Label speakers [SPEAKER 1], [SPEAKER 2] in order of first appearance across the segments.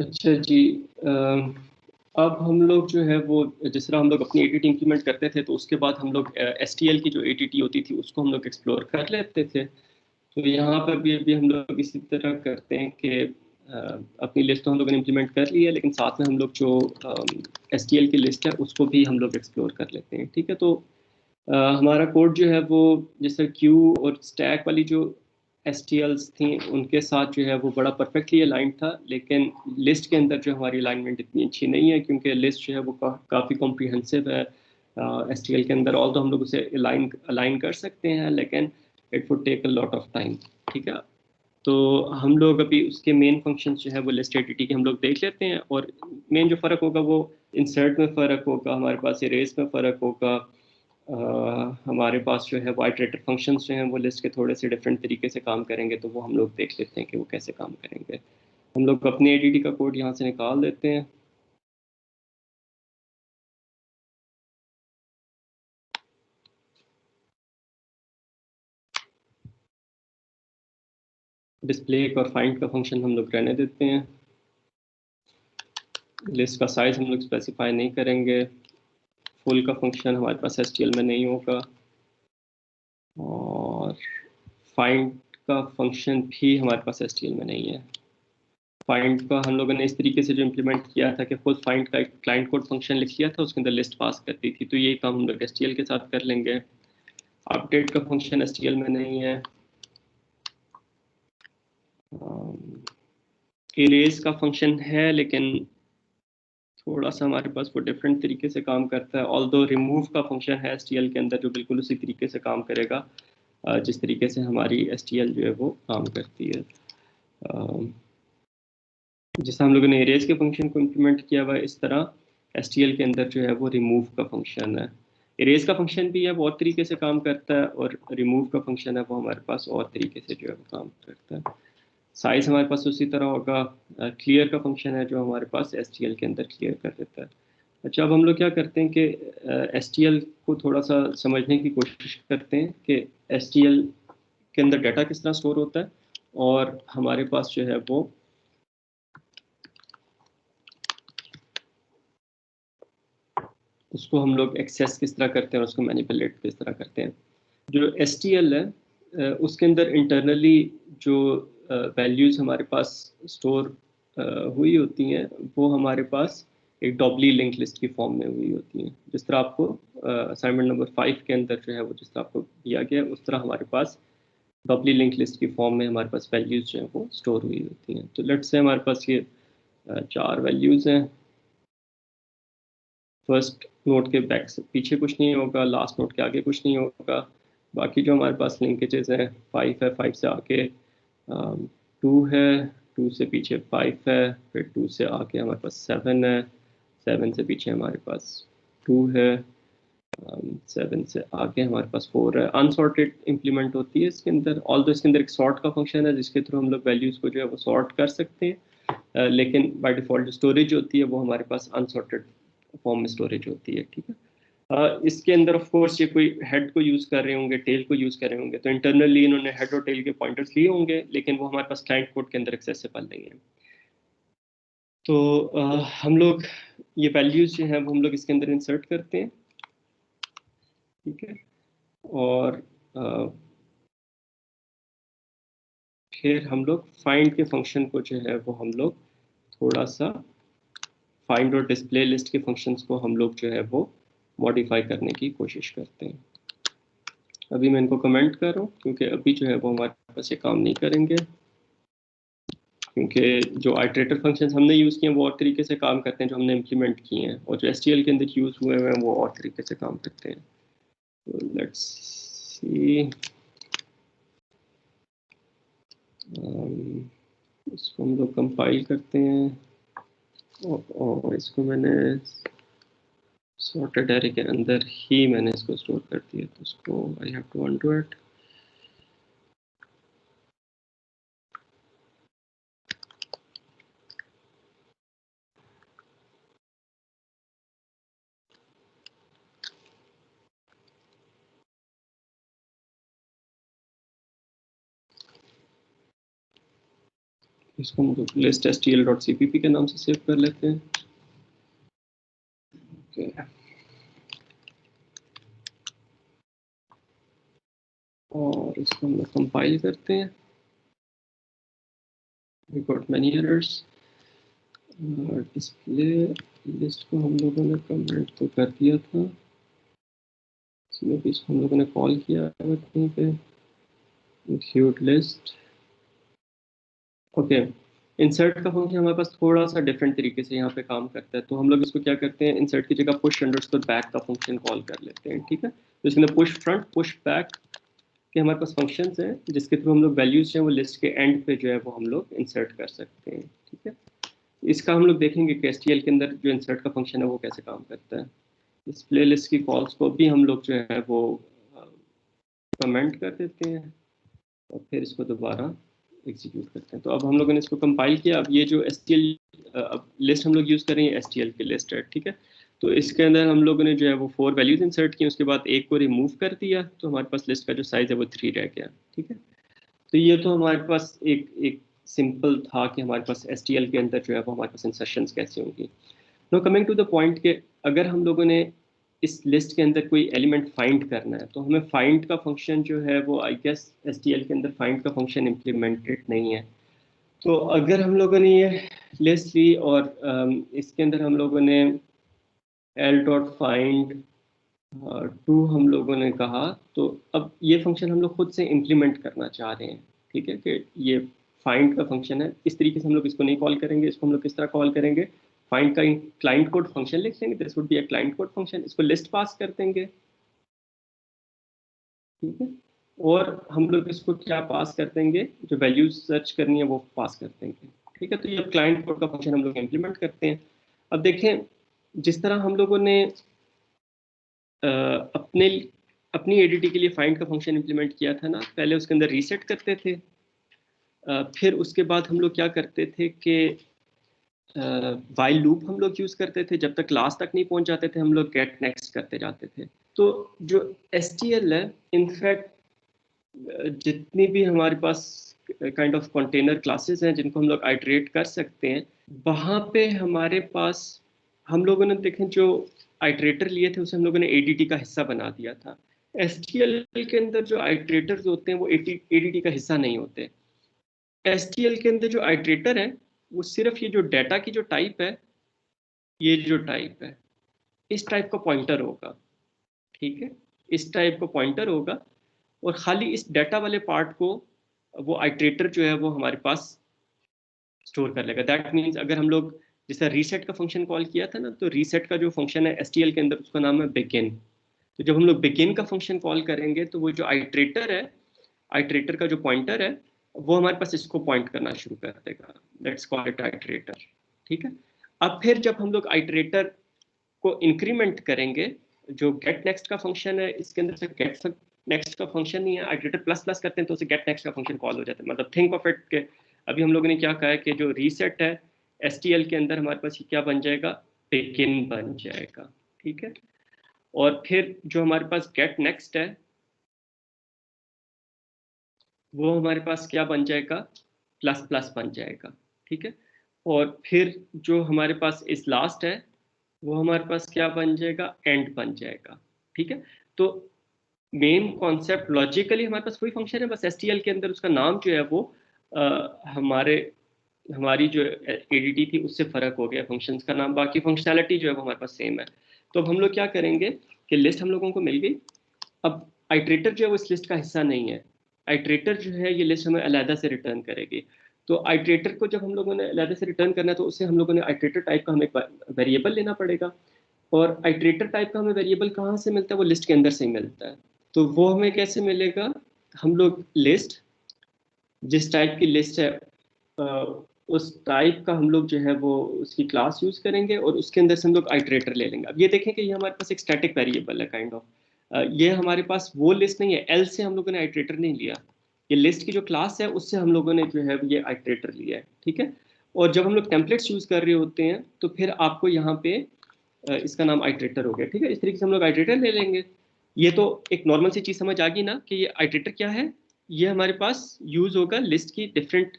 [SPEAKER 1] अच्छा जी। अब हम लोग जो है वो जिस तरह हम लोग अपनी एटीटी इंप्लीमेंट करते थे तो उसके बाद हम लोग एसटीएल की जो एटीटी होती थी उसको हम लोग एक्सप्लोर कर लेते थे। तो यहाँ पर भी अभी हम लोग इसी तरह करते हैं कि अपनी लिस्ट तो हम लोगों ने इम्प्लीमेंट कर ली है, लेकिन साथ में हम लोग जो एसटीएल की लिस्ट है उसको भी हम लोग एक्सप्लोर कर लेते हैं। ठीक है, तो हमारा कोड जो है वो जैसे क्यू और स्टैक वाली जो एस टी एल्स थी उनके साथ जो है वो बड़ा परफेक्टली अलाइंड था, लेकिन लिस्ट के अंदर जो हमारी अलाइनमेंट इतनी अच्छी नहीं है क्योंकि लिस्ट जो है वो काफ़ी कॉम्प्रिहेंसिव है एस टी एल के अंदर। ऑल तो हम लोग उसे अलाइन अलाइन कर सकते हैं, लेकिन it would take a lot of time. ठीक है, तो हम लोग अभी उसके मेन फंक्शंस जो है वो लिस्ट एटीटी के हम लोग देख लेते हैं, और मेन जो फ़र्क होगा वो इंसर्ट में फ़र्क होगा, हमारे पास इरेज में फ़र्क होगा। हमारे पास जो है वो आइटरेटिव फंक्शंस जो हैं वो लिस्ट के थोड़े से डिफरेंट तरीके से काम करेंगे, तो वो हम लोग देख लेते हैं कि वो कैसे काम करेंगे। हम लोग अपनी एटीटी का कोड यहाँ से निकाल देते हैं। डिस्प्ले और फाइंड का फंक्शन हम लोग रहने देते हैं। लिस्ट का साइज हम लोग स्पेसिफाई नहीं करेंगे। फुल का फंक्शन हमारे पास एसटीएल में नहीं होगा, और फाइंड का फंक्शन भी हमारे पास एसटीएल में नहीं है। फाइंड का हम लोगों ने इस तरीके से जो इम्प्लीमेंट किया था कि खुद फाइंड का एक क्लाइंट कोड फंक्शन लिख लिया था, उसके अंदर लिस्ट पास कर दी थी, तो ये काम हम लोग एसटीएल के साथ कर लेंगे। अपडेट का फंक्शन एसटीएल में नहीं है। इरेज का फंक्शन है, लेकिन थोड़ा सा हमारे पास वो डिफरेंट तरीके से काम करता है। ऑल्दो रिमूव का फंक्शन है एसटीएल के अंदर जो बिल्कुल उसी तरीके से काम करेगा जिस तरीके से हमारी एसटीएल जो है वो काम करती है। जिस हम लोगों ने एरेज के फंक्शन को इम्प्लीमेंट किया हुआ है, इस तरह एसटीएल के अंदर जो है वो रिमूव का फंक्शन है। इरेज का फंक्शन भी है, बहुत तरीके से काम करता है, और रिमूव का फंक्शन है वो हमारे पास और तरीके से जो है वो काम करता है। साइज हमारे पास उसी तरह होगा। क्लियर का फंक्शन है जो हमारे पास एसटीएल के अंदर क्लियर कर देता है। अच्छा, अब हम लोग क्या करते हैं कि एसटीएल को थोड़ा सा समझने की कोशिश करते हैं कि एसटीएल के अंदर डाटा किस तरह स्टोर होता है, और हमारे पास जो है वो उसको हम लोग एक्सेस किस तरह करते हैं और उसको मैनिपुलेट किस तरह करते हैं। जो एसटीएल है उसके अंदर इंटरनली जो वैल्यूज़ हमारे पास स्टोर हुई होती हैं वो हमारे पास एक डॉबली लिंक लिस्ट की फॉर्म में हुई होती हैं। जिस तरह आपको असाइनमेंट नंबर 5 के अंदर जो है वो जिस तरह आपको दिया गया है, उस तरह हमारे पास डॉबली लिंक लिस्ट की फॉर्म में हमारे पास वैल्यूज़ जो हैं वो स्टोर हुई होती हैं। तो लेट्स से हमारे पास ये 4 वैल्यूज़ हैं। फर्स्ट नोट के बैक से पीछे कुछ नहीं होगा, लास्ट नोट के आगे कुछ नहीं होगा। बाकी जो हमारे पास लिंकेजेस हैं, 5 है, 5 से आगे 2 है, 2 से पीछे 5 है, फिर 2 से आगे हमारे पास 7 है, 7 से पीछे हमारे पास 2 है, 7 से आगे हमारे पास 4 है। अनसॉर्टेड इंप्लीमेंट होती है इसके अंदर। ऑल तो इसके अंदर एक सॉर्ट का फंक्शन है जिसके थ्रू हम लोग वैल्यूज़ को जो है वो सॉर्ट कर सकते हैं, लेकिन बाय डिफ़ॉल्ट जो स्टोरेज होती है वो हमारे पास अनसॉर्टेड फॉर्म में स्टोरेज होती है। ठीक है, इसके अंदर ऑफ कोर्स ये कोई हेड को यूज़ कर रहे होंगे, टेल को यूज़ कर रहे होंगे, तो इंटरनली इन्होंने हेड और टेल के पॉइंटर्स लिए होंगे, लेकिन वो हमारे पास क्लाइंट कोड के अंदर एक्सेसिबल नहीं है। तो हम लोग ये वैल्यूज़ जो है वो हम लोग इसके अंदर इंसर्ट करते हैं। ठीक है, और फिर हम लोग फाइंड के फंक्शन को जो है वो हम लोग थोड़ा सा फाइंड और डिस्प्ले लिस्ट के फंक्शंस को हम लोग जो है वो मॉडिफाई करने की कोशिश करते हैं। अभी मैं इनको कमेंट कर रहा हूँ क्योंकि अभी जो है वो हमारे पास ये काम नहीं करेंगे, क्योंकि जो आइटरेटर फंक्शंस हमने यूज़ किए हैं वो और तरीके से काम करते हैं जो हमने इम्प्लीमेंट किए हैं, और जो एसटीएल के अंदर यूज़ हुए हैं वो और तरीके से काम करते हैं। तो लेट्स सी, इसको हम लोग कंपाइल करते हैं, और इसको मैंने सॉर्टेड एरे के अंदर ही मैंने इसको स्टोर कर दिया, तो इसको I have to undo it. इसको हम लोग लिस्ट stl.cpp के नाम से सेव कर लेते हैं। okay. और इसको हम लोग कंपाइल करते हैं। we got many errors। Display list को हम लोगों ने कमेंट तो कर दिया था, इसमें भी इसको हम लोगों ने कॉल किया है कहीं पे, इंक्लूड लिस्ट। ओके, इंसर्ट का फंक्शन हमारे पास थोड़ा सा डिफरेंट तरीके से यहाँ पे काम करता है। तो हम लोग इसको क्या करते हैं, इंसर्ट की जगह पुश अंडरस्कोर बैक का फंक्शन कॉल कर लेते हैं। ठीक है, तो इसके अंदर पुश फ्रंट पुश बैक के हमारे पास फंक्शंस हैं जिसके थ्रू हम लोग वैल्यूज हैं वो लिस्ट के एंड पे जो है वो हम लोग इंसर्ट कर सकते हैं। ठीक है, इसका हम लोग देखेंगे कि STL के अंदर जो इंसर्ट का फंक्शन है वो कैसे काम करता है। इस प्ले लिस्ट की कॉल्स को भी हम लोग जो है वो कमेंट कर देते हैं और फिर इसको दोबारा एग्जीक्यूट करते हैं। तो अब हम लोगों ने इसको कंपाइल किया। अब ये जो STL अब लिस्ट हम लोग यूज़ कर रहे हैं STL की लिस्ट है। ठीक है, तो इसके अंदर हम लोगों ने जो है वो 4 वैल्यूज इंसर्ट की, उसके बाद एक को रिमूव कर दिया, तो हमारे पास लिस्ट का जो साइज़ है वो 3 रह गया। ठीक है, तो ये तो हमारे पास एक सिंपल था कि हमारे पास STL के अंदर जो है वो हमारे पास इंसर्शंस कैसे होंगी। No coming to the point के अगर हम लोगों ने इस लिस्ट के अंदर कोई एलिमेंट फाइंड करना है तो हमें फाइंड का फंक्शन जो है वो आई गेस STL के अंदर फाइंड का फंक्शन इम्प्लीमेंटेड नहीं है। तो अगर हम लोगों ने ये लिस्ट ली और इसके अंदर हम लोगों ने l.find 2 हम लोगों ने कहा, तो अब ये फंक्शन हम लोग खुद से इम्प्लीमेंट करना चाह रहे हैं। ठीक है, कि ये फाइंड का फंक्शन है, इस तरीके से हम लोग इसको नहीं कॉल करेंगे। इसको हम लोग किस तरह कॉल करेंगे, फाइंड का क्लाइंट कोड फंक्शन लिख लेंगे, this would be a client code function, इसको लिस्ट पास कर देंगे। ठीक है, और हम लोग इसको क्या पास कर देंगे, जो वैल्यूज सर्च करनी है वो पास कर देंगे। ठीक है, तो ये क्लाइंट कोड का फंक्शन हम लोग इम्प्लीमेंट करते हैं। अब देखें, जिस तरह हम लोगों ने अपने अपनी एडीटी के लिए फाइंड का फंक्शन इंप्लीमेंट किया था ना, पहले उसके अंदर रीसेट करते थे, फिर उसके बाद हम लोग क्या करते थे कि वाइल लूप हम लोग यूज करते थे, जब तक लास्ट तक नहीं पहुंच जाते थे हम लोग गेट नेक्स्ट करते जाते थे। तो जो STL है, इनफैक्ट जितनी भी हमारे पास काइंड ऑफ कंटेनर क्लासेस हैं जिनको हम लोग आइटरेट कर सकते हैं, वहाँ पे हमारे पास हम लोगों ने देखें जो आइटरेटर लिए थे उसे हम लोगों ने ADT का हिस्सा बना दिया था। STL के अंदर जो आइटरेटर्स होते हैं वो ADT का हिस्सा नहीं होते। STL के अंदर जो आइटरेटर है वो सिर्फ ये जो डाटा की जो टाइप है, ये जो टाइप है, इस टाइप का पॉइंटर होगा। ठीक है, इस टाइप का पॉइंटर होगा और खाली इस डाटा वाले पार्ट को वो आइटरेटर जो है वो हमारे पास स्टोर कर लेगा। दैट मीन्स अगर हम लोग जैसे रीसेट का फंक्शन कॉल किया था ना, तो रीसेट का जो फंक्शन है STL के अंदर उसका नाम है बिगिन। तो जब हम लोग बिगिन का फंक्शन कॉल करेंगे तो वो जो आइटरेटर है, आइटरेटर का जो पॉइंटर है वो हमारे पास इसको पॉइंट करना शुरू कर देगा। Let's call it iterator. ठीक है, अब फिर जब हम लोग आइटरेटर को इंक्रीमेंट करेंगे, जो गेट नेक्स्ट का फंक्शन है इसके अंदर से गेट नेक्स्ट का फंक्शन नहीं है, आइटरेटर प्लस प्लस करते हैं तो उसे गेट नेक्स्ट का फंक्शन कॉल हो जाता है। मतलब थिंक ऑफ इट के अभी हम लोगों ने क्या कहा है कि जो रीसेट है STL के अंदर हमारे पास क्या बन जाएगा, बिगिन बन जाएगा। ठीक है, और फिर जो हमारे पास गेट नेक्स्ट है वो हमारे पास क्या बन जाएगा, प्लस प्लस बन जाएगा। ठीक है, और फिर जो हमारे पास इस लास्ट है वो हमारे पास क्या बन जाएगा, एंड बन जाएगा। ठीक है, तो मेन कॉन्सेप्ट लॉजिकली हमारे पास वही फंक्शन है, बस STL के अंदर उसका नाम जो है वो हमारी जो ADT थी उससे फर्क हो गया फंक्शंस का नाम, बाकी फंक्शनैलिटी जो है वो हमारे पास सेम है। तो अब हम लोग क्या करेंगे कि लिस्ट हम लोगों को मिल गई, अब आइटरेटर जो है वो इस लिस्ट का हिस्सा नहीं है। आइटरेटर जो है ये लिस्ट हमें अलहदा से रिटर्न करेगी। तो आइटरेटर को जब हम लोगों ने अलहदा से रिटर्न करना है तो उससे हम लोगों ने आइटरेटर टाइप का हमें वेरिएबल लेना पड़ेगा, और आइटरेटर टाइप का हमें वेरिएबल कहाँ से मिलता है, वो लिस्ट के अंदर से ही मिलता है। तो वो हमें कैसे मिलेगा, हम लोग लिस्ट जिस टाइप की लिस्ट है उस टाइप का हम लोग जो है वो उसकी क्लास यूज करेंगे और उसके अंदर से हम लोग आइटरेटर ले लेंगे। अब ये देखें कि ये हमारे पास एक स्टैटिक वेरिएबल है काइंड ऑफ, ये हमारे पास वो लिस्ट नहीं है, एल से हम लोगों ने आइटरेटर नहीं लिया, ये लिस्ट की जो क्लास है उससे हम लोगों ने जो है ये आइटरेटर लिया है। ठीक है, और जब हम लोग टेम्पलेट्स यूज कर रहे होते हैं तो फिर आपको यहाँ पे इसका नाम आइटरेटर हो गया। ठीक है, इस तरीके से हम लोग आइटरेटर ले लेंगे। ये तो एक नॉर्मल सी चीज समझ आ गई ना कि ये आइटरेटर क्या है, ये हमारे पास यूज होगा लिस्ट की डिफरेंट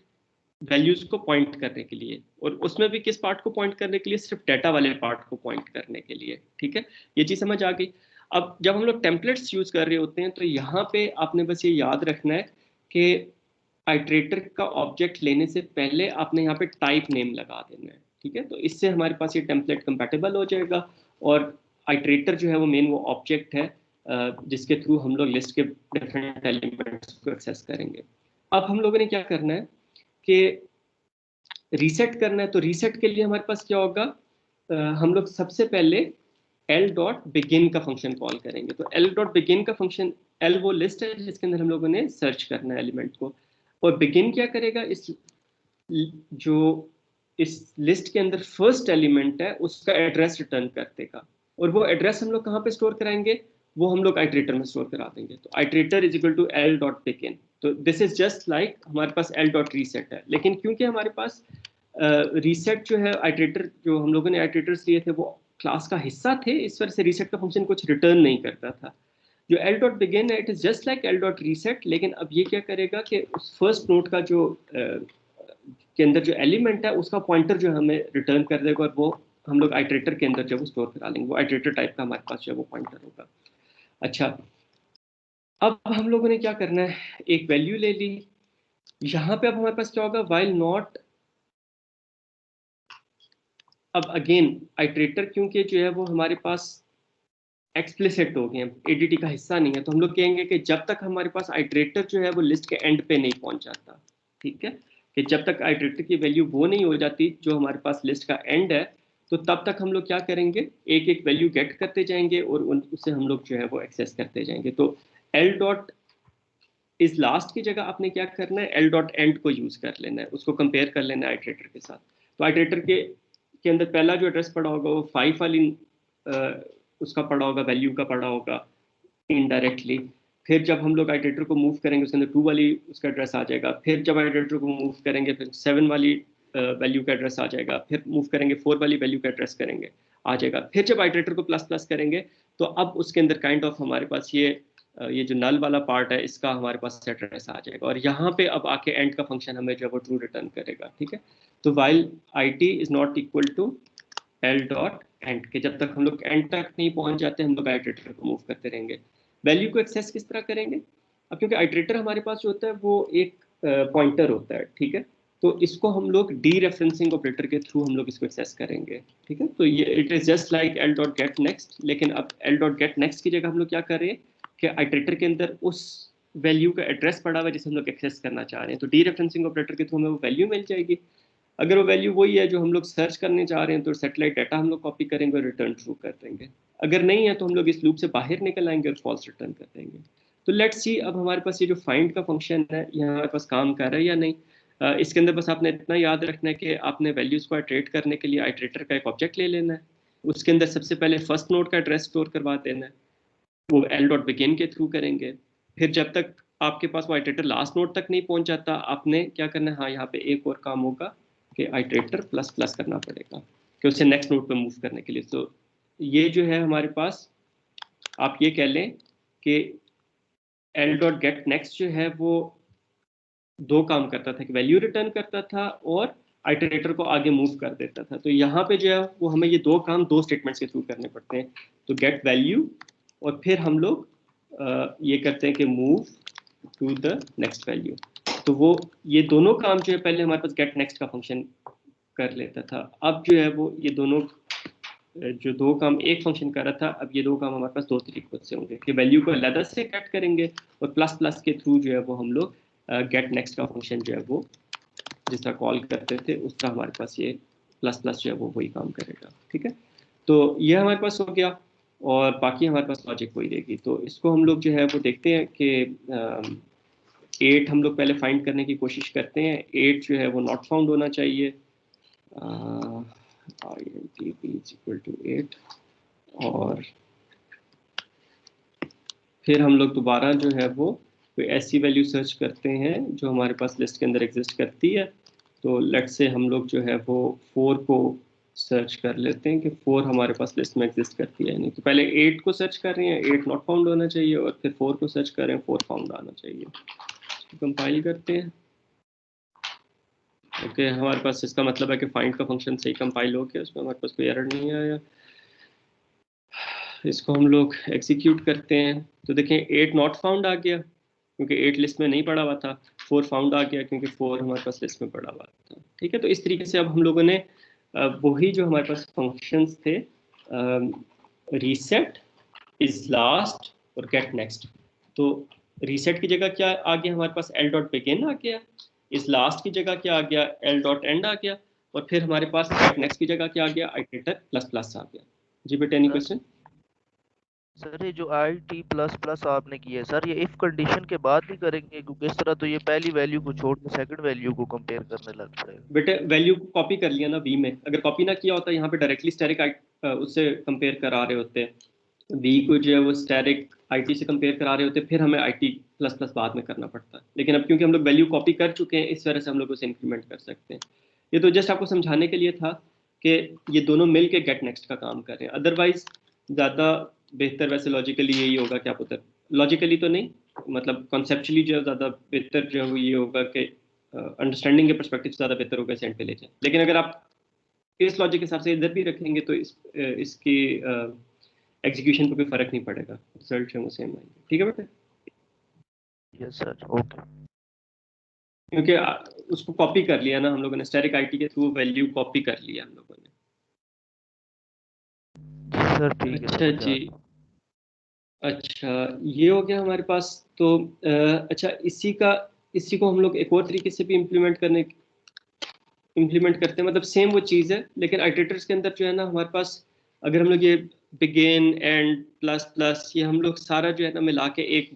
[SPEAKER 1] वैल्यूज को पॉइंट करने के लिए, और उसमें भी किस पार्ट को पॉइंट करने के लिए, सिर्फ डाटा वाले पार्ट को पॉइंट करने के लिए। ठीक है, ये चीज समझ आ गई। अब जब हम लोग टेम्पलेट्स यूज कर रहे होते हैं तो यहाँ पे आपने बस ये याद रखना है कि आइट्रेटर का ऑब्जेक्ट लेने से पहले आपने यहाँ पे टाइप नेम लगा देना है। ठीक है, तो इससे हमारे पास ये टेम्पलेट कंपैटिबल हो जाएगा, और आइट्रेटर जो है वो मेन वो ऑब्जेक्ट है जिसके थ्रू हम लोग लिस्ट के डिफरेंट एलिमेंट्स को एक्सेस करेंगे। अब हम लोगों ने क्या करना है कि रीसेट करना है, तो रीसेट के लिए हमारे पास क्या होगा, हम लोग सबसे पहले एल डॉट बिगिन का फंक्शन कॉल करेंगे। तो एल डॉट बिगिन का फंक्शन, एल वो लिस्ट है जिसके अंदर हम लोगों ने सर्च करना है एलिमेंट को, और बिगिन क्या करेगा, जो इस लिस्ट के अंदर फर्स्ट एलिमेंट है उसका एड्रेस रिटर्न कर देगा, और वो एड्रेस हम लोग कहाँ पे स्टोर कराएंगे, वो हम लोग आइट्रेटर में स्टोर करा देंगे। तो iterator is equal to L dot begin. तो दिस इज जस्ट लाइक हमारे पास एल डॉट रीसेट है, लेकिन क्योंकि हमारे पास रीसेट जो है, आइट्रेटर जो हम लोगों ने आइट्रेटर्स लिए थे वो क्लास का हिस्सा थे, इस वजह से रीसेट का फंक्शन कुछ रिटर्न नहीं करता था। जो एल डॉट बिगिन है, it is just like L dot reset, लेकिन अब ये क्या करेगा कि उस फर्स्ट नोड का जो के अंदर जो एलिमेंट है उसका पॉइंटर जो हमें रिटर्न कर देगा, और वो हम लोग आइट्रेटर के अंदर जो वो स्टोर करा लेंगे, वो आइट्रेटर टाइप का हमारे पास जो है वो पॉइंटर होगा। अच्छा, अब हम लोगों ने क्या करना है, एक वैल्यू ले ली, यहाँ पे अब हमारे पास क्या होगा, वाइल नॉट, अब अगेन आइट्रेटर क्योंकि जो है वो हमारे पास एक्सप्लिसिट हो गए, एडीटी का हिस्सा नहीं है, तो हम लोग कहेंगे कि जब तक हमारे पास आइट्रेटर जो है वो लिस्ट के एंड पे नहीं पहुंच जाता, ठीक है, कि जब तक आइट्रेटर की वैल्यू वो नहीं हो जाती जो हमारे पास लिस्ट का एंड है, तो तब तक हम लोग क्या करेंगे, एक एक वैल्यू गेट करते जाएंगे और उससे हम लोग जो है वो एक्सेस करते जाएंगे। तो एल डॉट इस लास्ट की जगह आपने क्या करना है, एल डॉट एंड को यूज कर लेना है, उसको कंपेयर कर लेना है आइट्रेटर के साथ। तो आइट्रेटर के अंदर पहला जो एड्रेस पड़ा होगा वो 5 वाली उसका पड़ा होगा, वैल्यू का पड़ा होगा इनडायरेक्टली। फिर जब हम लोग आइट्रेटर को मूव करेंगे उसके अंदर 2 वाली उसका एड्रेस आ जाएगा, फिर जब आइट्रेटर को मूव करेंगे फिर 7 वाली वैल्यू का एड्रेस आ जाएगा, फिर मूव करेंगे 4 वाली वैल्यू का एड्रेस करेंगे आ जाएगा, फिर जब आइट्रेटर को प्लस प्लस करेंगे तो अब उसके अंदर काइंड ऑफ हमारे पास ये जो नल वाला पार्ट है इसका हमारे पास एड्रेस आ जाएगा, और यहाँ पे अब आके एंड का फंक्शन हमें जो है वो ट्रू रिटर्न करेगा। ठीक है, तो while I T is not equal to L dot end के, जब तक हम लोग एंड तक नहीं पहुंच जाते हम लोग आइट्रेटर को मूव करते रहेंगे। वैल्यू को एक्सेस किस तरह करेंगे, अब क्योंकि आइट्रेटर हमारे पास जो होता है वो एक पॉइंटर होता है, ठीक है, तो इसको हम लोग डी रेफरेंसिंग ऑपरेटर के थ्रू हम लोग इसको एक्सेस करेंगे। ठीक है, तो ये it is just like L dot gate next, लेकिन अब एल डॉट गेट नेक्स्ट की जगह हम लोग क्या कर रहे हैं कि आइट्रेटर के अंदर उस वैल्यू का एड्रेस पड़ा हुआ है जिसे हम लोग एक्सेस करना चाह रहे हैं, तो डी रेफरेंसिंग ऑपरेटर के थ्रू हमें वो वैल्यू मिल जाएगी। अगर वो वैल्यू वही है जो हम लोग सर्च करने जा रहे हैं तो सेटेलाइट डाटा हम लोग कॉपी करेंगे और रिटर्न ट्रू कर देंगे, अगर नहीं है तो हम लोग इस लूप से बाहर निकल आएंगे और फॉल्स रिटर्न कर देंगे। तो लेट्स सी अब हमारे पास ये जो फाइंड का फंक्शन है ये हमारे पास काम कर रहा है या नहीं। इसके अंदर बस आपने इतना याद रखना है कि आपने वैल्यूज को आइट्रेट करने के लिए आइट्रेटर का एक ऑब्जेक्ट ले लेना है, उसके अंदर सबसे पहले फर्स्ट नोड का एड्रेस स्टोर करवा देना है, वो एल डॉट बिगिन के थ्रू करेंगे। फिर जब तक आपके पास वो आइट्रेटर लास्ट नोड तक नहीं पहुंच जाता आपने क्या करना है, हाँ यहाँ पे एक और काम होगा कि आइट्रेटर प्लस प्लस करना पड़ेगा कि उसे नेक्स्ट नोड पे मूव करने के लिए। तो ये जो है हमारे पास आप ये कह लें कि एल डॉट गेट नेक्स्ट जो है वो दो काम करता था कि वैल्यू रिटर्न करता था और आइटरेटर को आगे मूव कर देता था। तो यहाँ पे जो है वो हमें ये दो काम दो स्टेटमेंट्स के थ्रू करने पड़ते हैं, तो गेट वैल्यू और फिर हम लोग ये करते हैं कि move to the next value. तो वो ये दोनों काम जो है पहले हमारे पास गेट नेक्स्ट का फंक्शन कर लेता था, अब जो है वो ये दोनों जो दो काम एक फंक्शन कर रहा था अब ये दो काम हमारे पास दो तरीकों से होंगे कि वैल्यू को अलग से गेट करेंगे और प्लस प्लस के थ्रू जो है वो हम लोग गेट नेक्स्ट का फंक्शन जो है वो जिस तरह कॉल करते थे उस तरह हमारे पास ये प्लस प्लस जो है वो वही काम करेगा। ठीक है, तो ये हमारे पास हो गया और बाकी हमारे पास लॉजिक वही रहेगी। तो इसको हम लोग जो है वो देखते हैं कि 8 हम लोग पहले फाइंड करने की कोशिश करते हैं। 8 जो है वो नॉट फाउंड होना चाहिए, int=8 और फिर हम लोग दोबारा जो है वो कोई ऐसी वैल्यू सर्च करते हैं जो हमारे पास लिस्ट के अंदर एग्जिस्ट करती है। तो लेट्स से हम लोग जो है वो 4 को सर्च कर लेते हैं कि 4 हमारे पास लिस्ट में एग्जिस्ट करती है नहीं। तो पहले 8 को सर्च कर रहे हैं, 8 नॉट फाउंड होना चाहिए और फिर 4 को सर्च कर रहे हैं, 4 फाउंड आना चाहिए। तो कंपाइल करते हैं ओके हमारे पास इसका मतलब है कि फाइंड का फंक्शन सही कंपाइल हो गया, उसमें हमारे पास कोई एरर नहीं आया। इसको हम लोग एग्जीक्यूट करते हैं तो देखें 8 नॉट फाउंड आ गया क्योंकि 8 लिस्ट में नहीं पड़ा हुआ था, 4 फाउंड आ गया क्योंकि 4 हमारे पास लिस्ट में पड़ा हुआ था। ठीक है, तो इस तरीके से अब हम लोगों ने वही जो हमारे पास फंक्शंस थे, रीसेट, इज लास्ट और गेट नेक्स्ट। तो रीसेट की जगह क्या आ गया हमारे पास, एल डॉट बिगिन आ गया। इस लास्ट की जगह क्या आ गया, एल डॉट एंड आ गया। और फिर हमारे पास गेट नेक्स्ट की जगह क्या आ गया, आइटरेटर प्लस प्लस आ गया। जी बेटा एनी क्वेश्चन?
[SPEAKER 2] सर ये जो आई टी प्लस प्लस आपने किया है सर, ये इफ कंडीशन के बाद भी करेंगे? क्योंकि इस तरह तो ये पहली वैल्यू को छोड़ के सेकंड वैल्यू को कंपेयर करने लग पड़ेगा।
[SPEAKER 1] बेटे वैल्यू को कॉपी कर लिया ना वी में, अगर कॉपी ना किया होता यहाँ पे डायरेक्टली स्टैटिक उससे कंपेयर करा रहे होते, वी को जो है वो स्टैटिक आईटी से कंपेयर करा रहे होते, फिर हमें आईटी प्लस प्लस बाद में करना पड़ता है। लेकिन अब क्योंकि हम लोग वैल्यू कॉपी कर चुके हैं, इस वजह से हम लोग उसे इंक्रीमेंट कर सकते हैं। ये तो जस्ट आपको समझाने के लिए था कि ये दोनों मिल के गेट नेक्स्ट का काम कर रहे हैं। अदरवाइज ज़्यादा बेहतर वैसे लॉजिकली यही होगा, क्या पता, लॉजिकली तो नहीं, मतलब कॉन्सेप्चुअली जो ज़्यादा बेहतर जो है वो ये होगा कि अंडरस्टैंडिंग के परस्पेक्टिव से ज़्यादा बेहतर होगा सेंट पे ले जाए। लेकिन अगर आप इस लॉजिक के हिसाब से इधर भी रखेंगे तो इसकी एग्जीक्यूशन पे कोई फर्क नहीं पड़ेगा, रिजल्ट जो है सेम आएंगे। ठीक है बेटा,
[SPEAKER 2] यस सर, ओके।
[SPEAKER 1] क्योंकि उसको कॉपी कर लिया ना हम लोगों ने, स्टैटिक आईटी के थ्रू वैल्यू कॉपी कर लिया हम लोगों
[SPEAKER 2] जी सर
[SPEAKER 1] ने।
[SPEAKER 2] ठीक है,
[SPEAKER 1] अच्छा
[SPEAKER 2] समझ आ
[SPEAKER 1] जी,
[SPEAKER 2] गया।
[SPEAKER 1] अच्छा ये हो गया हमारे पास। तो अच्छा इसी को हम लोग एक और तरीके से भी इम्प्लीमेंट करते हैं, मतलब सेम वो चीज़ है, लेकिन आइटरेटर्स के अंदर जो है ना हमारे पास, अगर हम लोग ये बिगिन एंड प्लस प्लस ये हम लोग सारा जो है ना मिला के एक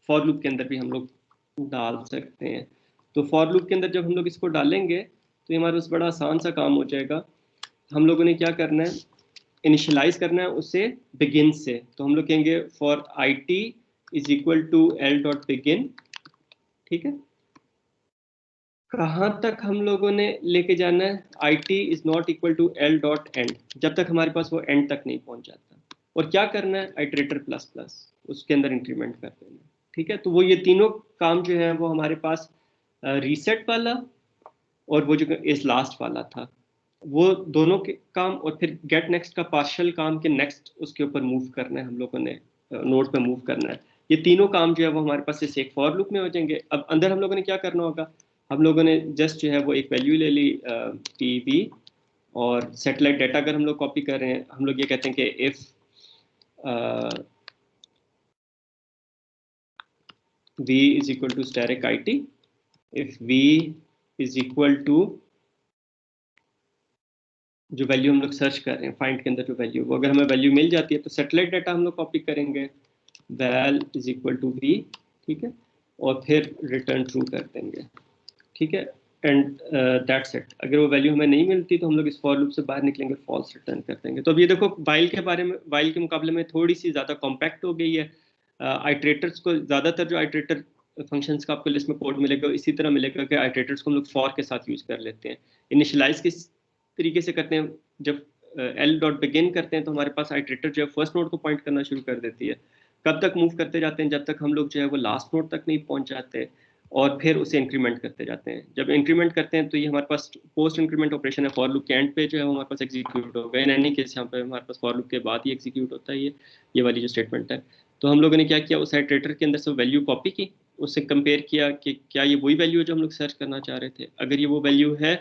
[SPEAKER 1] फॉर लूप के अंदर भी हम लोग डाल सकते हैं। तो फॉर लूप के अंदर जब हम लोग इसको डालेंगे तो ये हमारे पास बड़ा आसान सा काम हो जाएगा। हम लोगों ने क्या करना है, इनिशियलाइज करना है उसे बिगिन से। तो हम लोग कहेंगे for I T is equal to L dot begin. ठीक है, कहाँ तक हम लोगों ने लेके जाना है, I T is not equal to L dot end, जब तक हमारे पास वो एंड तक नहीं पहुंच जाता। और क्या करना है, आइटरेटर प्लस प्लस उसके अंदर इंक्रीमेंट कर देना। ठीक है, तो वो ये तीनों काम जो है वो हमारे पास रीसेट वाला और वो जो इस लास्ट वाला था, वो दोनों के काम, और फिर गेट नेक्स्ट का पार्शियल काम के नेक्स्ट उसके ऊपर मूव करना है हम लोगों ने, नोड पे मूव करना है। ये तीनों काम जो है वो हमारे पास इस एक फॉर लूप में हो जाएंगे। अब अंदर हम लोगों ने क्या करना होगा, हम लोगों ने जस्ट जो है वो एक वैल्यू ले ली पी वी, और सेटेलाइट डाटा अगर हम लोग कॉपी कर रहे हैं, हम लोग ये कहते हैं कि if V is equal to static I T, if V is equal to जो वैल्यू हम लोग सर्च कर रहे हैं फाइंड के अंदर जो वैल्यू, वो अगर हमें वैल्यू मिल जाती है तो सेटेलाइट डाटा हम लोग कॉपी करेंगे, val is equal to V. ठीक है, और फिर रिटर्न ट्रू कर देंगे। ठीक है, एंड दैट्स इट। अगर वो वैल्यू हमें नहीं मिलती तो हम लोग इस फॉर लूप से बाहर निकलेंगे, फॉल्स रिटर्न कर देंगे। तो अब ये देखो वाइल के बारे में, वाइल के मुकाबले में थोड़ी सी ज़्यादा कॉम्पैक्ट हो गई है। आइट्रेटर्स को ज़्यादातर जो आइट्रेटर फंक्शंस का आपको लिस्ट में कोड मिलेगा इसी तरह मिलेगा कि आइट्रेटर्स को हम लोग फॉर के साथ यूज़ कर लेते हैं। इनिशियलाइज किस तरीके से करते हैं, जब एल डॉट बिगिन करते हैं तो हमारे पास आइट्रेटर जो है फर्स्ट नोड को पॉइंट करना शुरू कर देती है। कब तक मूव करते जाते हैं, जब तक हम लोग जो है वो लास्ट नोड तक नहीं पहुंच जाते, और फिर उसे इंक्रीमेंट करते जाते हैं। जब इंक्रीमेंट करते हैं तो ये हमारे पास पोस्ट इंक्रीमेंट ऑपरेशन है, फॉर लूप के एंड पे जो है वो हमारे पास एग्जीक्यूट होगा। इन एनी केस यहाँ पे हमारे पास फॉर लूप के बाद ही एग्जीक्यूट होता है ये वाली जो स्टेटमेंट है। तो हम लोगों ने क्या किया, उस आइटरेटर के अंदर से वैल्यू कॉपी की, उससे कंपेयर किया कि क्या ये वही वैल्यू है जो हम लोग सर्च करना चाह रहे थे। अगर ये वो वैल्यू है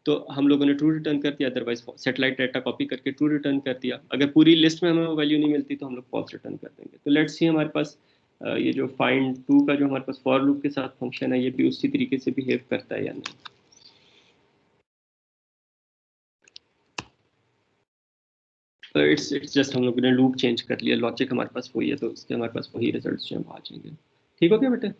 [SPEAKER 1] तो हम लोगों ने ट्रू रिटर्न कर दिया, अदरवाइज सेटेलाइट डाटा कॉपी करके ट्रू रिटर्न कर दिया। अगर पूरी लिस्ट में हमें वो वैल्यू नहीं मिलती तो हम लोग फॉल्स रिटर्न कर देंगे। तो लेट्स सी हमारे पास ये जो फाइंड टू का जो हमारे पास फॉर लूप के साथ फंक्शन है, ये भी उसी तरीके से बिहेव करता है या नहीं। तो इट्स जस्ट हम लोगों ने लूप चेंज कर लिया, लॉजिक हमारे पास वही है, तो इसके हमारे पास वही रिजल्ट्स जो हैं वो आ जाएंगे। ठीक हो गया बेटा?